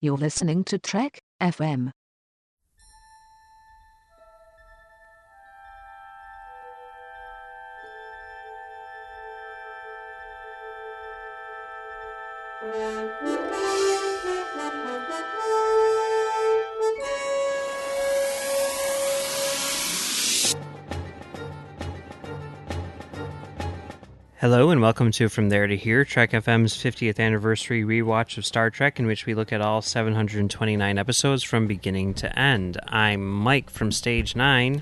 You're listening to Trek FM. Hello and welcome to From There to Here, Trek FM's 50th anniversary rewatch of Star Trek, in which we look at all 729 episodes from beginning to end. I'm Mike from Stage 9.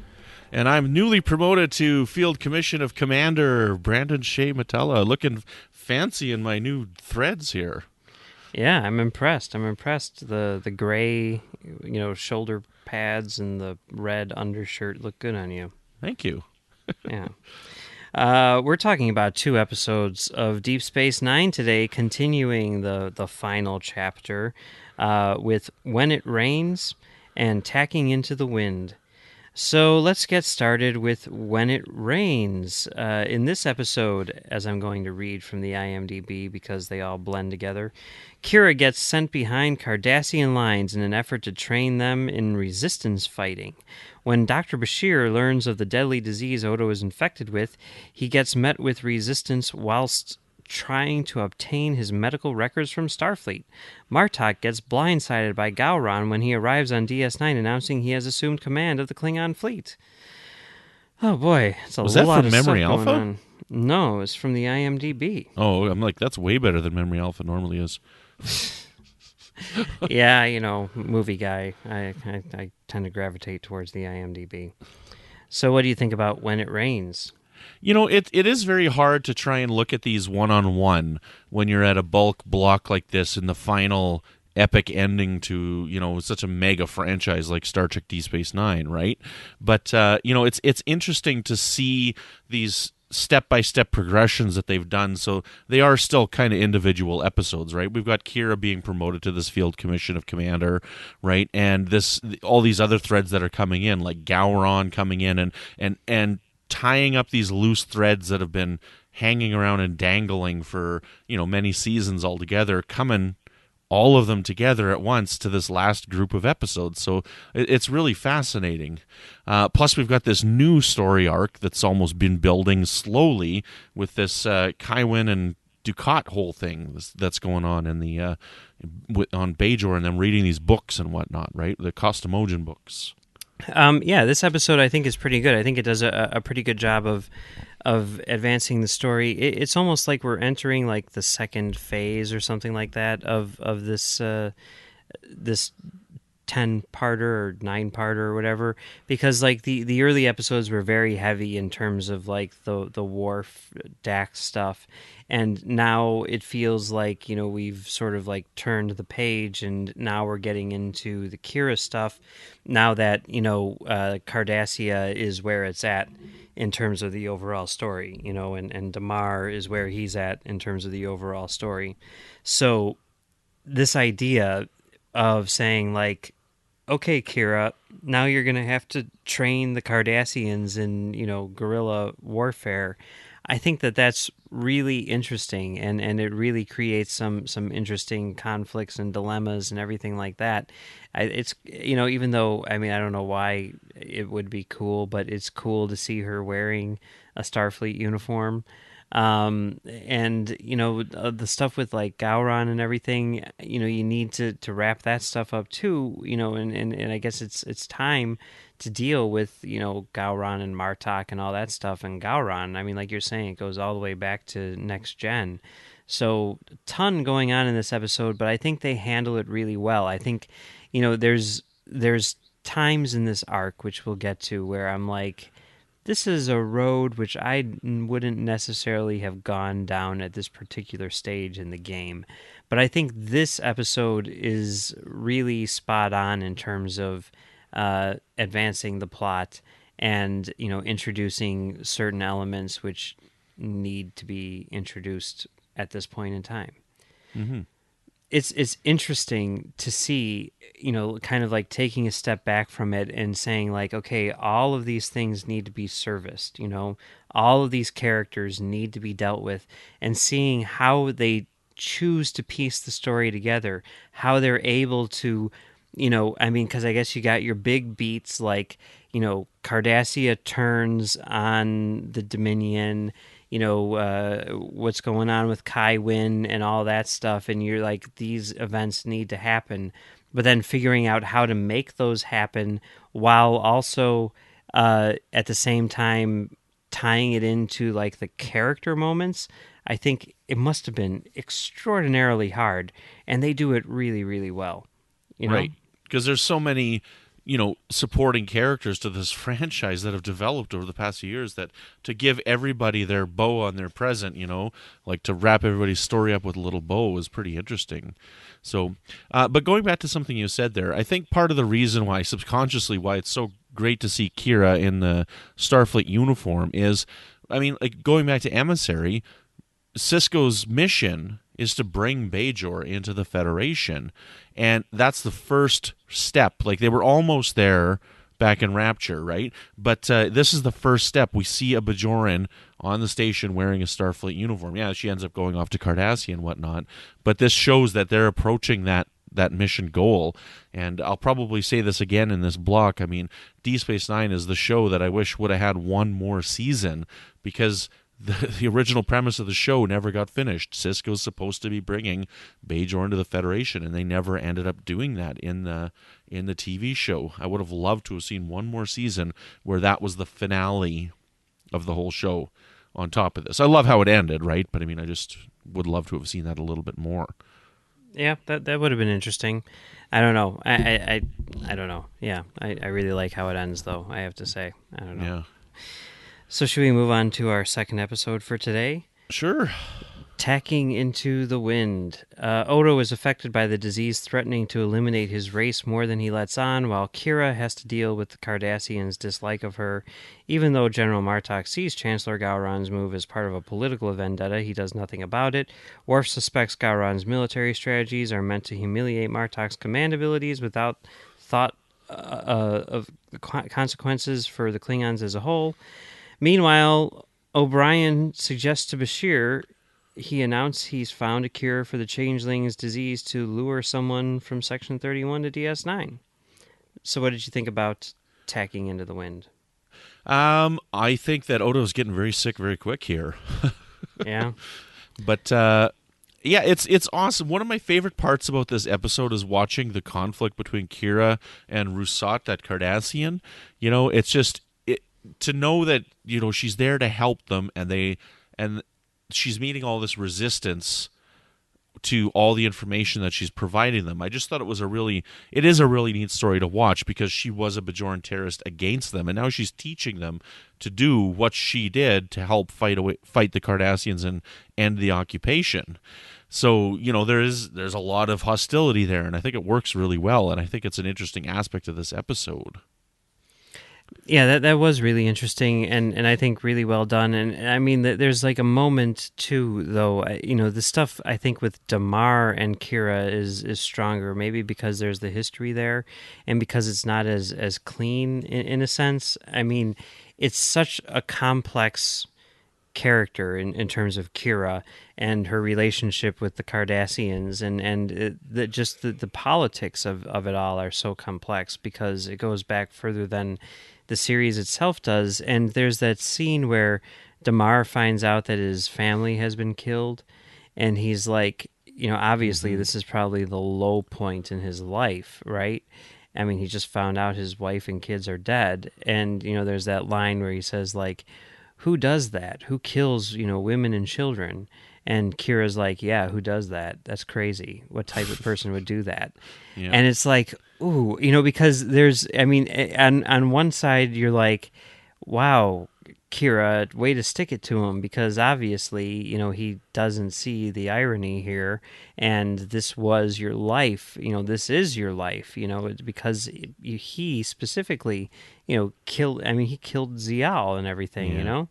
And I'm newly promoted to Field Commission of Commander Brandon-Shea Mutala, looking fancy in my new threads here. Yeah, I'm impressed. The gray, shoulder pads and the red undershirt look good on you. Thank you. Yeah. We're talking about 2 episodes of Deep Space Nine today, continuing the final chapter with When It Rains and Tacking into the Wind. So let's get started with When It Rains. In this episode, as I'm going to read from the IMDb because they all blend together, Kira gets sent behind Cardassian lines in an effort to train them in resistance fighting. When Dr. Bashir learns of the deadly disease Odo is infected with, he gets met with resistance whilst trying to obtain his medical records from Starfleet. Martok gets blindsided by Gowron when he arrives on DS9 announcing he has assumed command of the Klingon fleet. Oh boy, it's a lot of stuff going on. Was that from Memory Alpha? No, it's from the IMDb. Oh, I'm like, that's way better than Memory Alpha normally is. Yeah, movie guy. I tend to gravitate towards the IMDb. So what do you think about When It Rains? It is very hard to try and look at these one-on-one when you're at a bulk block like this in the final epic ending to, such a mega franchise like Star Trek Deep Space Nine, right? But, it's interesting to see these step-by-step progressions that they've done, so they are still kind of individual episodes, right? We've got Kira being promoted to this Field Commission of Commander, right? And all these other threads that are coming in, like Gowron coming in and tying up these loose threads that have been hanging around and dangling for, many seasons altogether, coming all of them together at once to this last group of episodes. So it's really fascinating. Plus, we've got this new story arc that's almost been building slowly with this Kywin and Dukat whole thing that's going on in the on Bajor, and them reading these books and whatnot, right? The Costamogen books. Yeah, this episode I think is pretty good. I think it does a pretty good job of advancing the story. It's almost like we're entering like the second phase or something like that of this this 10-parter or 9-parter or whatever, because like the early episodes were very heavy in terms of like the Worf Dax stuff, and now it feels like we've sort of like turned the page, and now we're getting into the Kira stuff now that Cardassia is where it's at in terms of the overall story, and DeMar is where he's at in terms of the overall story. So this idea of saying like, okay, Kira, now you're going to have to train the Cardassians in, guerrilla warfare. I think that's really interesting, and it really creates some interesting conflicts and dilemmas and everything like that. It's, even though, I don't know why it would be cool, but it's cool to see her wearing a Starfleet uniform. And the stuff with like Gowron and everything, you need to wrap that stuff up too, and I guess it's time to deal with Gowron and Martok and all that stuff. And Gowron, like you're saying, it goes all the way back to Next Gen, so a ton going on in this episode, but I think they handle it really well. I think there's times in this arc, which we'll get to, where I'm like, this is a road which I wouldn't necessarily have gone down at this particular stage in the game. But I think this episode is really spot on in terms of advancing the plot and, introducing certain elements which need to be introduced at this point in time. Mm-hmm. It's interesting to see, kind of like taking a step back from it and saying like, okay, all of these things need to be serviced, all of these characters need to be dealt with, and seeing how they choose to piece the story together, how they're able to, because I guess you got your big beats like, Cardassia turns on the Dominion, what's going on with Kai Wynn and all that stuff, and you're like, these events need to happen, but then figuring out how to make those happen while also at the same time tying it into like the character moments. I think it must have been extraordinarily hard, and they do it really, really well. Right, because there's so many supporting characters to this franchise that have developed over the past few years, that to give everybody their bow on their present, like to wrap everybody's story up with a little bow is pretty interesting. So, but going back to something you said there, I think part of the reason why, subconsciously, why it's so great to see Kira in the Starfleet uniform is, like going back to Emissary, Sisko's mission is to bring Bajor into the Federation, and that's the first step. Like, they were almost there back in Rapture, right? But this is the first step. We see a Bajoran on the station wearing a Starfleet uniform. Yeah, she ends up going off to Cardassia and whatnot, but this shows that they're approaching that mission goal. And I'll probably say this again in this block. Deep Space Nine is the show that I wish would have had one more season, because the original premise of the show never got finished. Sisko's supposed to be bringing Bajor into the Federation, and they never ended up doing that in the TV show. I would have loved to have seen one more season where that was the finale of the whole show on top of this. I love how it ended, right? But I just would love to have seen that a little bit more. Yeah, that would have been interesting. I don't know. I don't know. Yeah, I really like how it ends, though, I have to say. I don't know. Yeah. So should we move on to our second episode for today? Sure. Tacking into the wind. Odo is affected by the disease threatening to eliminate his race more than he lets on, while Kira has to deal with the Cardassians' dislike of her. Even though General Martok sees Chancellor Gowron's move as part of a political vendetta, he does nothing about it. Worf suspects Gowron's military strategies are meant to humiliate Martok's command abilities without thought of the consequences for the Klingons as a whole. Meanwhile, O'Brien suggests to Bashir he announced he's found a cure for the changeling's disease to lure someone from Section 31 to DS9. So what did you think about tacking into the wind? I think that Odo's getting very sick very quick here. Yeah. But yeah, it's awesome. One of my favorite parts about this episode is watching the conflict between Kira and Rusat, that Cardassian. It's just to know that she's there to help them, and she's meeting all this resistance to all the information that she's providing them. I just thought it is a really neat story to watch, because she was a Bajoran terrorist against them, and now she's teaching them to do what she did to help fight the Cardassians and end the occupation. So, there's a lot of hostility there, and I think it works really well, and I think it's an interesting aspect of this episode. Yeah, that was really interesting, and I think really well done. And there's like a moment too, though. The stuff I think with DeMar and Kira is stronger, maybe because there's the history there, and because it's not as clean in a sense. It's such a complex character in terms of Kira and her relationship with the Cardassians, and the politics of it all are so complex, because it goes back further than the series itself does. And there's that scene where DeMar finds out that his family has been killed, and he's like, obviously this is probably the low point in his life, right? He just found out his wife and kids are dead, and there's that line where he says, like, who does that? Who kills, women and children? And Kira's like, yeah, who does that? That's crazy. What type of person would do that? Yeah. And it's like, ooh, because there's, on one side, you're like, wow, Kira, way to stick it to him, because obviously, he doesn't see the irony here, and this was your life, this is your life, because he specifically, killed, he killed Zial and everything,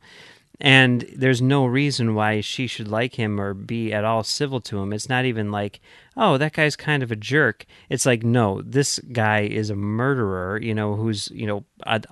and there's no reason why she should like him or be at all civil to him. It's not even like, oh, that guy's kind of a jerk. It's like, no, this guy is a murderer, who's,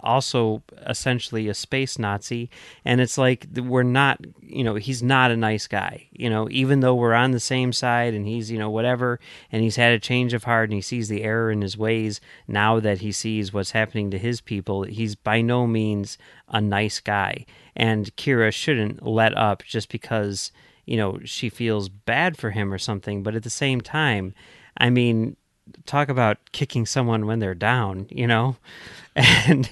also essentially a space Nazi. And it's like, we're not, he's not a nice guy, even though we're on the same side and he's, whatever, and he's had a change of heart and he sees the error in his ways now that he sees what's happening to his people. He's by no means a nice guy. And Kira shouldn't let up just because, she feels bad for him or something. But at the same time, I mean, talk about kicking someone when they're down, and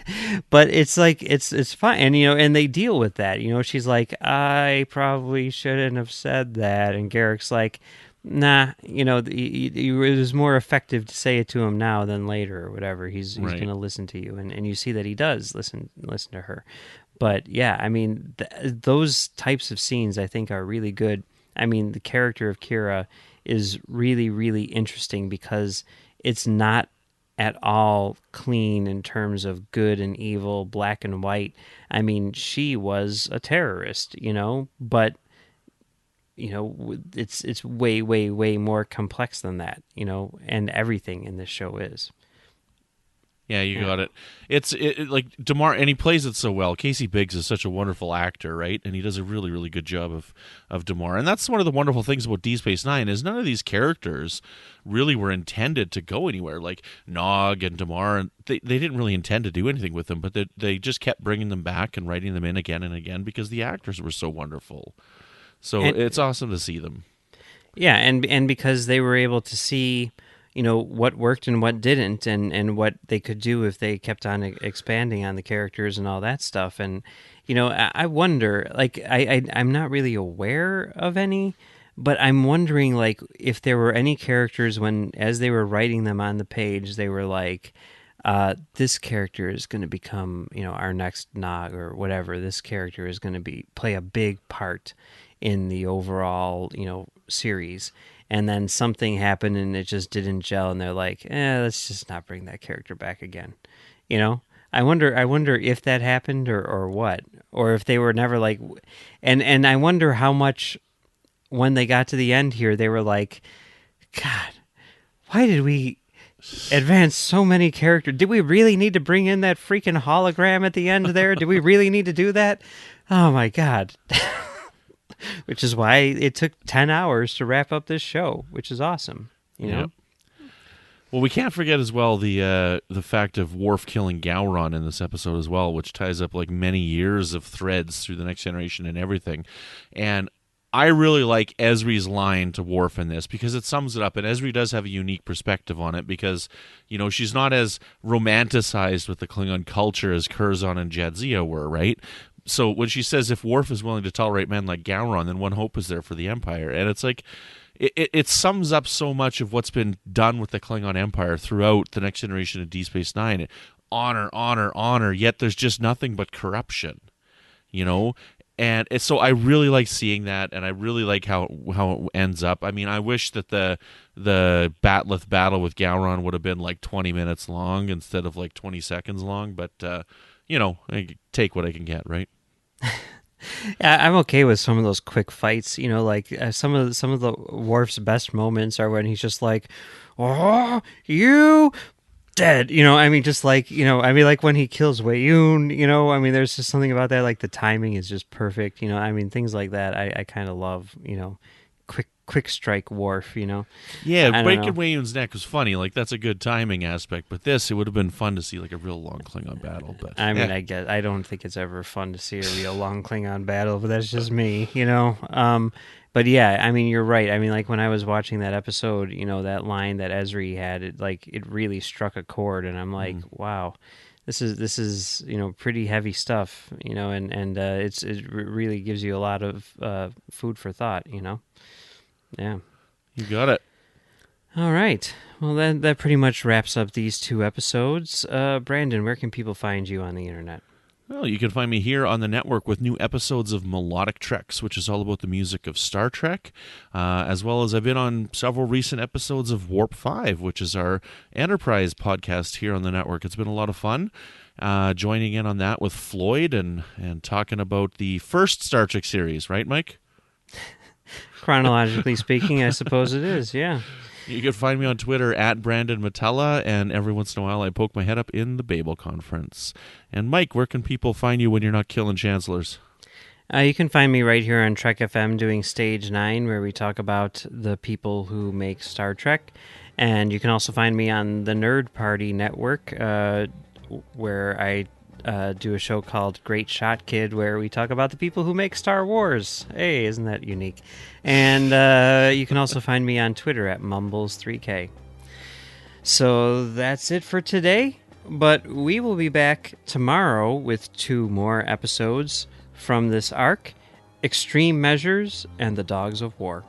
but it's like it's fine, and and they deal with that. She's like, I probably shouldn't have said that, and Garrick's like, nah, it was more effective to say it to him now than later or whatever. He's Right. going to listen to you, and you see that he does listen to her. But yeah, I mean, those types of scenes I think are really good. I mean, the character of Kira is really, really interesting because it's not at all clean in terms of good and evil, black and white. I mean, she was a terrorist, but it's way, way, way more complex than that, and everything in this show is. Yeah, you got it. It's like DeMar, and he plays it so well. Casey Biggs is such a wonderful actor, right? And he does a really, really good job of DeMar. And that's one of the wonderful things about Deep Space Nine is none of these characters really were intended to go anywhere. Like Nog and DeMar, they didn't really intend to do anything with them, but they just kept bringing them back and writing them in again and again because the actors were so wonderful. So it's awesome to see them. Yeah, and because they were able to see, what worked and what didn't, and what they could do if they kept on expanding on the characters and all that stuff. And, I wonder, like, I'm not really aware of any, but I'm wondering, like, if there were any characters when, as they were writing them on the page, they were like, this character is going to become, our next Nog or whatever. This character is going to play a big part in the overall, series. And then something happened and it just didn't gel, and they're like, let's just not bring that character back again. I wonder if that happened or what, or if they were never like, and I wonder how much when they got to the end here, they were like, God, why did we advance so many characters? Did we really need to bring in that freaking hologram at the end there? Did we really need to do that? Oh my God. Which is why it took 10 hours to wrap up this show, which is awesome, Yep. Well, we can't forget as well the fact of Worf killing Gowron in this episode as well, which ties up like many years of threads through the Next Generation and everything. And I really like Ezri's line to Worf in this because it sums it up, and Ezri does have a unique perspective on it because, she's not as romanticized with the Klingon culture as Curzon and Jadzia were, right? So when she says if Worf is willing to tolerate men like Gowron, then one hope is there for the Empire. And it's like, it sums up so much of what's been done with the Klingon Empire throughout the Next Generation of Deep Space Nine. Honor, honor, honor, yet there's just nothing but corruption, And so I really like seeing that, and I really like how it ends up. I mean, I wish that the Batleth battle with Gowron would have been like 20 minutes long instead of like 20 seconds long, but I take what I can get, right? Yeah, I'm okay with some of those quick fights. Like some of the Worf's best moments are when he's just like, "Oh, you dead." Just like like when he kills Weyoun. There's just something about that. Like the timing is just perfect. Things like that. I kind of love. Quick strike Worf, Yeah, breaking Weyoun's neck was funny. Like that's a good timing aspect. But this, it would have been fun to see like a real long Klingon battle. But I guess I don't think it's ever fun to see a real long Klingon battle. But that's just me, But yeah, you're right. Like when I was watching that episode, that line that Ezri had, it really struck a chord, and I'm like, wow. This is pretty heavy stuff, and it really gives you a lot of food for thought, Yeah. You got it. All right. Well, that pretty much wraps up these two episodes. Brandon, where can people find you on the internet? Well, you can find me here on the network with new episodes of Melodic Treks, which is all about the music of Star Trek, as well as I've been on several recent episodes of Warp 5, which is our Enterprise podcast here on the network. It's been a lot of fun joining in on that with Floyd and talking about the first Star Trek series, right, Mike? Chronologically speaking, I suppose it is, yeah. You can find me on Twitter at Brandon Mutala, and every once in a while I poke my head up in the Babel Conference. And Mike, where can people find you when you're not killing chancellors? You can find me right here on Trek FM doing Stage 9, where we talk about the people who make Star Trek. And you can also find me on the Nerd Party Network, where I do a show called Great Shot Kid, where we talk about the people who make Star Wars. Hey, isn't that unique? And you can also find me on Twitter at Mumbles3K. So that's it for today, but we will be back tomorrow with 2 more episodes from this arc, Extreme Measures and the Dogs of War.